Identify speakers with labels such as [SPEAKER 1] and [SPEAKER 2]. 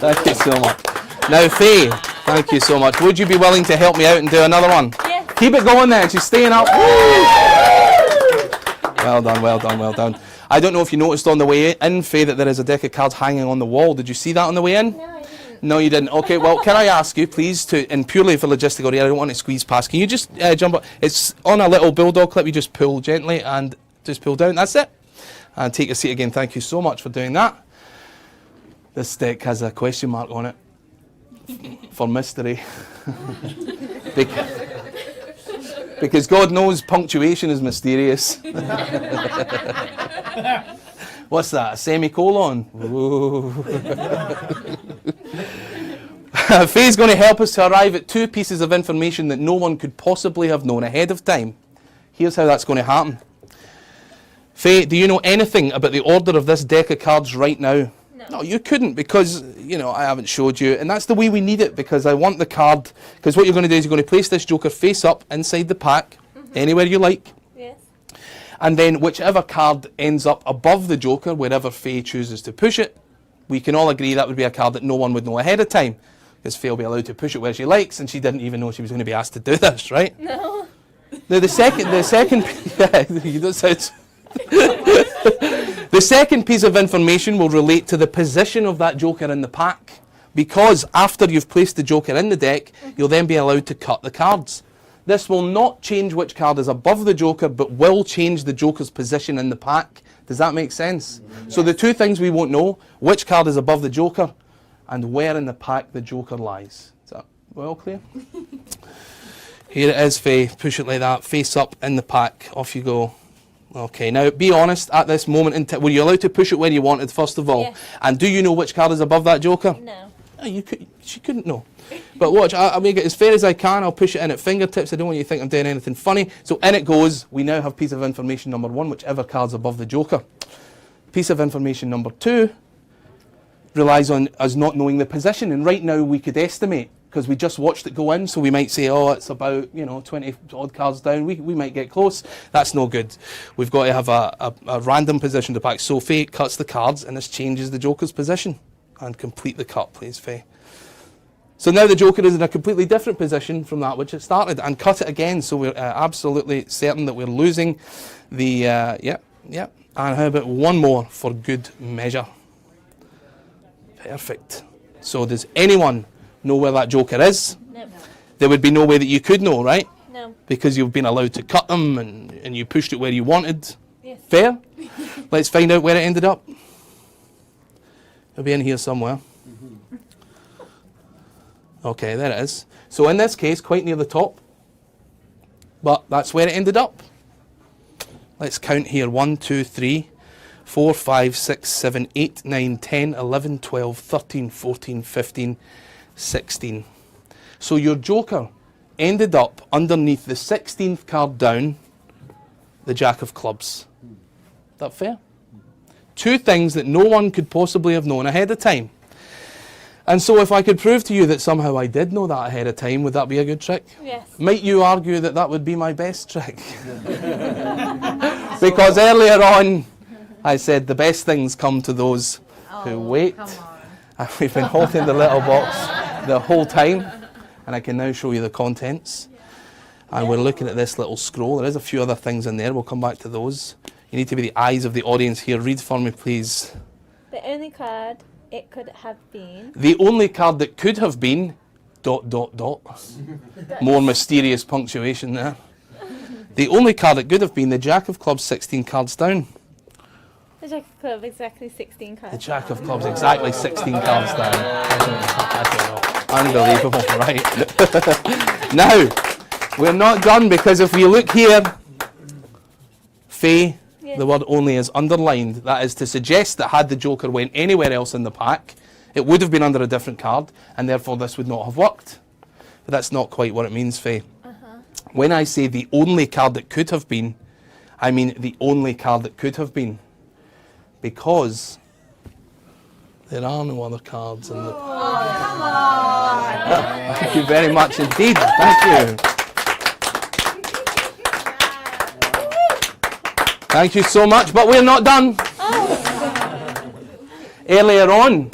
[SPEAKER 1] Thank you so much. Now, Faye, thank you so much. Would you be willing to help me out and do another one?
[SPEAKER 2] Yeah.
[SPEAKER 1] Keep it going then. She's staying up. Well done, well done, well done. I don't know if you noticed on the way in, Faye, that there is a deck of cards hanging on the wall. Did you see that on the way in?
[SPEAKER 2] No, I didn't.
[SPEAKER 1] No, you didn't. Okay, well, can I ask you, please, and purely for logistical reasons, I don't want to squeeze past, can you just jump up? It's on a little bulldog clip. You just pull gently and just pull down. That's it. And take a seat again. Thank you so much for doing that. This deck has a question mark on it for mystery. Because God knows punctuation is mysterious. What's that, a semicolon? Faye's going to help us to arrive at two pieces of information that no one could possibly have known ahead of time. Here's how that's going to happen. Faye, do you know anything about the order of this deck of cards right now? No, you couldn't, because, you know, I haven't showed you. And that's the way we need it, because I want the card. Because what you're going to do is you're going to place this joker face up inside the pack, anywhere you like.
[SPEAKER 2] Yes.
[SPEAKER 1] And then whichever card ends up above the joker, wherever Faye chooses to push it, we can all agree that would be a card that no one would know ahead of time. Because Faye will be allowed to push it where she likes, and she didn't even know she was going to be asked to do this, right?
[SPEAKER 2] No.
[SPEAKER 1] Now the second, yeah, you don't sound. The second piece of information will relate to the position of that joker in the pack, because after you've placed the joker in the deck, you'll then be allowed to cut the cards. This will not change which card is above the joker, but will change the joker's position in the pack. Does that make sense? Yes. So the two things we won't know, which card is above the joker and where in the pack the joker lies. Is that well clear? Here it is, Faye. Push it like that, face up in the pack. Off you go. Okay, now be honest, at this moment in time, were you allowed to push it where you wanted, first of all?
[SPEAKER 2] Yes.
[SPEAKER 1] And do you know which card is above that joker?
[SPEAKER 2] No.
[SPEAKER 1] Oh, she couldn't know. But watch, I'll make it as fair as I can. I'll push it in at fingertips. I don't want you to think I'm doing anything funny. So in it goes. We now have piece of information number one, whichever card's above the joker. Piece of information number two relies on us not knowing the position. And right now we could estimate, because we just watched it go in, so we might say, oh, it's about, 20 odd cards down. We might get close. That's no good. We've got to have a random position to pack. So Faye cuts the cards, and this changes the joker's position. And complete the cut, please, Faye. So now the joker is in a completely different position from that which it started, and cut it again, so we're absolutely certain that we're losing the, yep. And how about one more for good measure? Perfect. So does anyone know where that joker is?
[SPEAKER 2] No.
[SPEAKER 1] There would be no way that you could know, right?
[SPEAKER 2] No.
[SPEAKER 1] Because you've been allowed to cut them and you pushed it where you wanted.
[SPEAKER 2] Yes.
[SPEAKER 1] Fair? Let's find out where it ended up. It'll be in here somewhere. Okay, there it is. So in this case, quite near the top. But that's where it ended up. Let's count here. 1, 2, 3, 4, 5, 6, 7, 8, 9, 10, 11, 12, 13, 14, 15, 16. So your joker ended up underneath the 16th card down, the Jack of Clubs. Is that fair? Two things that no one could possibly have known ahead of time. And so if I could prove to you that somehow I did know that ahead of time, would that be a good trick?
[SPEAKER 2] Yes.
[SPEAKER 1] Might you argue that that would be my best trick? Because earlier on, I said the best things come to those who wait.
[SPEAKER 3] Come
[SPEAKER 1] And we've been holding the little box the whole time, and I can now show you the contents. And we're looking at this little scroll. There is a few other things in there. We'll come back to those. You need to be the eyes of the audience here. Read for me, please.
[SPEAKER 2] The only card it could have been.
[SPEAKER 1] The only card that could have been ... More mysterious punctuation there. The only card that could have been the Jack of Clubs 16 cards down.
[SPEAKER 2] The Jack of Clubs, exactly 16 cards.
[SPEAKER 1] The Jack of Clubs, exactly 16 cards down. Unbelievable, right? Now, we're not done, because if we look here, Faye,
[SPEAKER 2] yes.
[SPEAKER 1] The word only is underlined. That is to suggest that had the joker went anywhere else in the pack, it would have been under a different card, and therefore this would not have worked. But that's not quite what it means, Faye. When I say the only card that could have been, I mean the only card that could have been. Because there are no other cards in the pack.
[SPEAKER 3] Come on!
[SPEAKER 1] Thank you very much indeed. Thank you. Thank you so much, but we're not done. Earlier on,